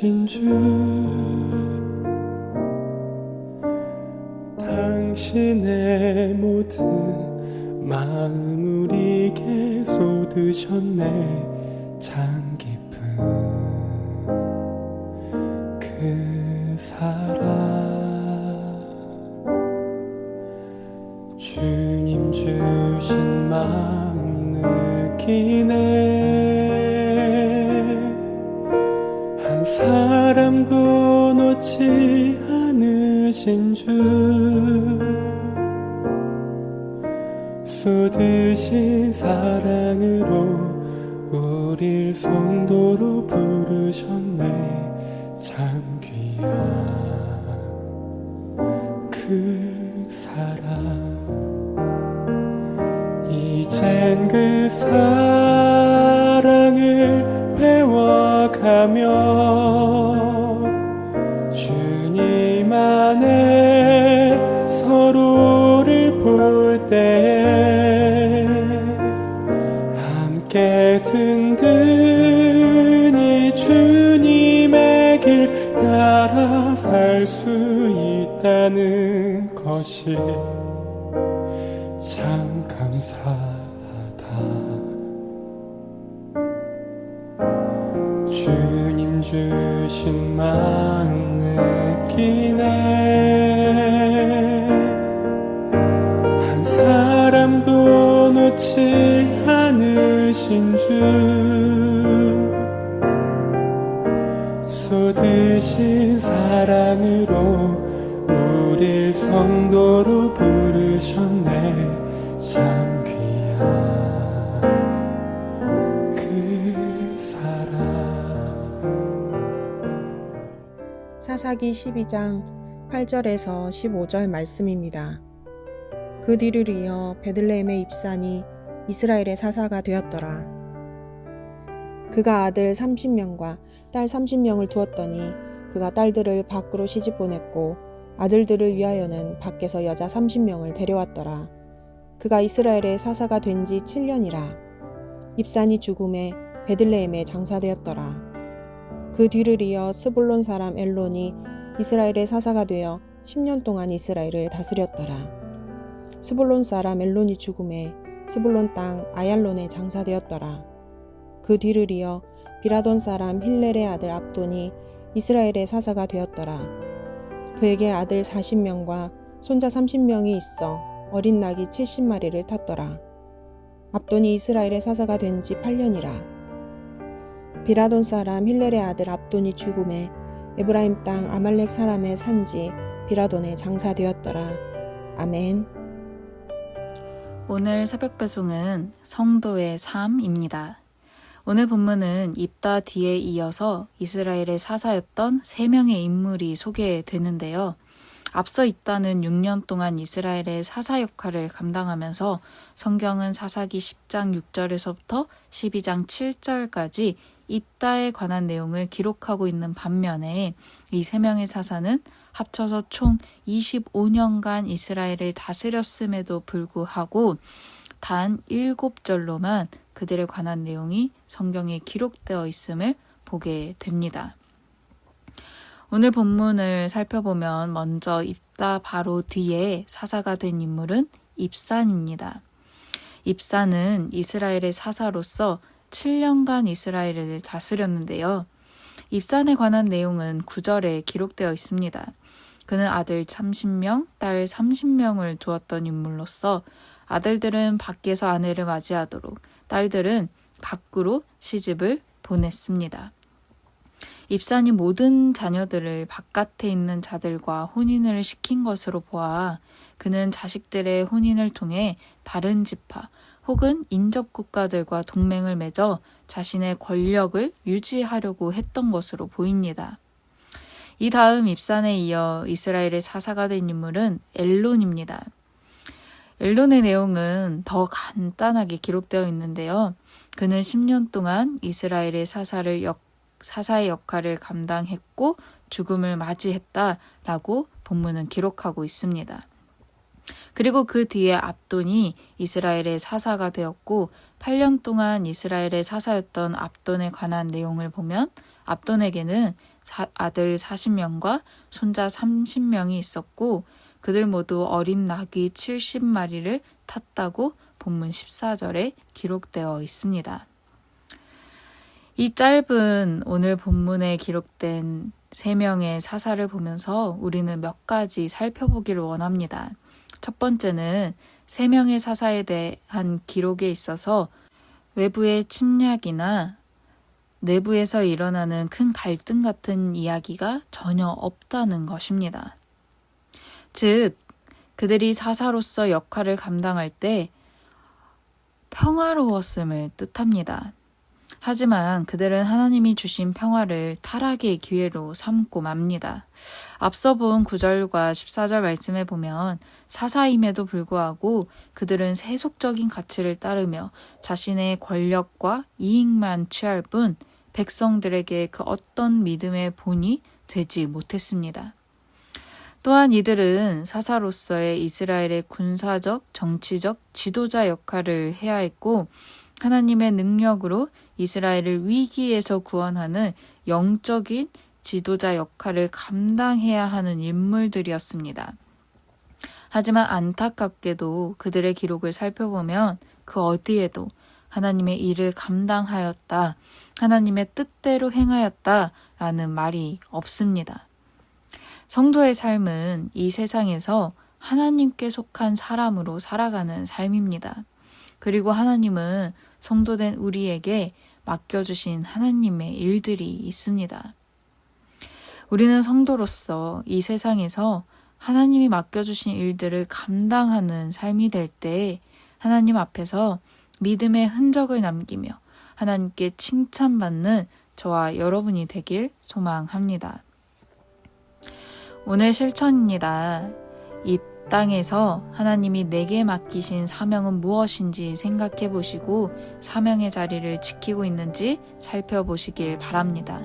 되신 주 당신의 모든 마음 우리에게 쏟으셨네. 참 깊은 그 사랑 주님 주신 마음 느끼네. 한 사람도 놓지 않으신 주 쏟으신 사랑으로 우릴 성도로 부르셨네. 참 귀한 그 사랑 이젠 그 사랑을 배워가며 주님 안에 서로를 볼 때에 함께 든든히 주님의 길 따라 살 수 있다는 것이 참 감사하다. 주님 주신 마음 느끼네. 한 사람도 놓지 않으신 주 쏟으신 사랑으로 우릴 성도로 부르셨네. 참 귀한 그 사랑. 사사기 12장 8절에서 15절 말씀입니다. 그 뒤를 이어 베들레헴의 입산이 이스라엘의 사사가 되었더라. 그가 아들 30명과 딸 30명을 두었더니 그가 딸들을 밖으로 시집 보냈고 아들들을 위하여는 밖에서 여자 30명을 데려왔더라. 그가 이스라엘의 사사가 된 지 7년이라. 입산이 죽음에 베들레헴에 장사되었더라. 그 뒤를 이어 스불론 사람 엘론이 이스라엘의 사사가 되어 10년 동안 이스라엘을 다스렸더라. 스불론 사람 엘론이 죽음에 스불론 땅 아얄론에 장사되었더라. 그 뒤를 이어 비라돈 사람 힐렐의 아들 압돈이 이스라엘의 사사가 되었더라. 그에게 아들 40명과 손자 30명이 있어 어린 낙이 70마리를 탔더라. 압돈이 이스라엘의 사사가 된 지 8년이라. 비라돈 사람 힐렐의 아들 압돈이 죽음에 에브라임 땅 아말렉 사람의 산지 비라돈에 장사되었더라. 아멘. 오늘 새벽 배송은 성도의 삶입니다. 오늘 본문은 입다 뒤에 이어서 이스라엘의 사사였던 3명의 인물이 소개되는데요. 앞서 입다는 6년 동안 이스라엘의 사사 역할을 감당하면서 성경은 사사기 10장 6절에서부터 12장 7절까지 입다에 관한 내용을 기록하고 있는 반면에 이 3명의 사사는 합쳐서 총 25년간 이스라엘을 다스렸음에도 불구하고 단 7절로만 그들에 관한 내용이 성경에 기록되어 있음을 보게 됩니다. 오늘 본문을 살펴보면 먼저 입다 바로 뒤에 사사가 된 인물은 입산입니다. 입산은 이스라엘의 사사로서 7년간 이스라엘을 다스렸는데요. 입산에 관한 내용은 9절에 기록되어 있습니다. 그는 아들 30명, 딸 30명을 두었던 인물로서 아들들은 밖에서 아내를 맞이하도록, 딸들은 밖으로 시집을 보냈습니다. 입산이 모든 자녀들을 바깥에 있는 자들과 혼인을 시킨 것으로 보아 그는 자식들의 혼인을 통해 다른 지파 혹은 인접 국가들과 동맹을 맺어 자신의 권력을 유지하려고 했던 것으로 보입니다. 이 다음 입산에 이어 이스라엘의 사사가 된 인물은 엘론입니다. 엘론의 내용은 더 간단하게 기록되어 있는데요. 그는 10년 동안 이스라엘의 사사의 역할을 감당했고 죽음을 맞이했다라고 본문은 기록하고 있습니다. 그리고 그 뒤에 압돈이 이스라엘의 사사가 되었고 8년 동안 이스라엘의 사사였던 압돈에 관한 내용을 보면 압돈에게는 아들 40명과 손자 30명이 있었고 그들 모두 어린 나귀 70마리를 탔다고 본문 14절에 기록되어 있습니다. 이 짧은 오늘 본문에 기록된 3명의 사사를 보면서 우리는 몇 가지 살펴보기를 원합니다. 첫 번째는 3명의 사사에 대한 기록에 있어서 외부의 침략이나 내부에서 일어나는 큰 갈등 같은 이야기가 전혀 없다는 것입니다. 즉, 그들이 사사로서 역할을 감당할 때 평화로웠음을 뜻합니다. 하지만 그들은 하나님이 주신 평화를 타락의 기회로 삼고 맙니다. 앞서 본 9절과 14절 말씀에 보면 사사임에도 불구하고 그들은 세속적인 가치를 따르며 자신의 권력과 이익만 취할 뿐 백성들에게 그 어떤 믿음의 본이 되지 못했습니다. 또한 이들은 사사로서의 이스라엘의 군사적, 정치적 지도자 역할을 해야 했고 하나님의 능력으로 이스라엘을 위기에서 구원하는 영적인 지도자 역할을 감당해야 하는 인물들이었습니다. 하지만 안타깝게도 그들의 기록을 살펴보면 그 어디에도 하나님의 일을 감당하였다, 하나님의 뜻대로 행하였다라는 말이 없습니다. 성도의 삶은 이 세상에서 하나님께 속한 사람으로 살아가는 삶입니다. 그리고 하나님은 성도된 우리에게 맡겨주신 하나님의 일들이 있습니다. 우리는 성도로서 이 세상에서 하나님이 맡겨주신 일들을 감당하는 삶이 될 때 하나님 앞에서 믿음의 흔적을 남기며 하나님께 칭찬받는 저와 여러분이 되길 소망합니다. 오늘 실천입니다. 이 땅에서 하나님이 내게 맡기신 사명은 무엇인지 생각해 보시고 사명의 자리를 지키고 있는지 살펴보시길 바랍니다.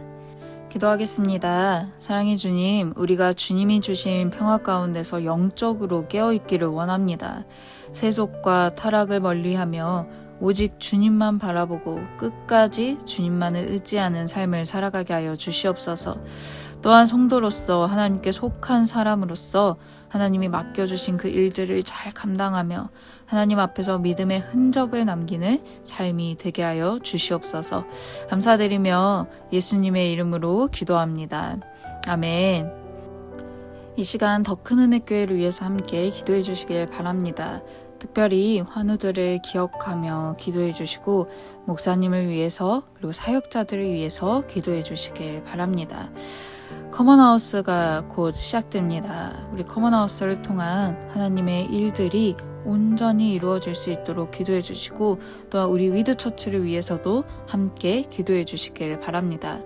기도하겠습니다. 사랑의 주님, 우리가 주님이 주신 평화 가운데서 영적으로 깨어있기를 원합니다. 세속과 타락을 멀리하며 오직 주님만 바라보고 끝까지 주님만을 의지하는 삶을 살아가게 하여 주시옵소서. 또한 성도로서 하나님께 속한 사람으로서 하나님이 맡겨주신 그 일들을 잘 감당하며 하나님 앞에서 믿음의 흔적을 남기는 삶이 되게 하여 주시옵소서. 감사드리며 예수님의 이름으로 기도합니다. 아멘. 이 시간 더 큰 은혜 교회를 위해서 함께 기도해 주시길 바랍니다. 특별히 환우들을 기억하며 기도해 주시고 목사님을 위해서 그리고 사역자들을 위해서 기도해 주시길 바랍니다. 커먼하우스가 곧 시작됩니다. 우리 커먼하우스를 통한 하나님의 일들이 온전히 이루어질 수 있도록 기도해 주시고 또한 우리 위드처치를 위해서도 함께 기도해 주시길 바랍니다.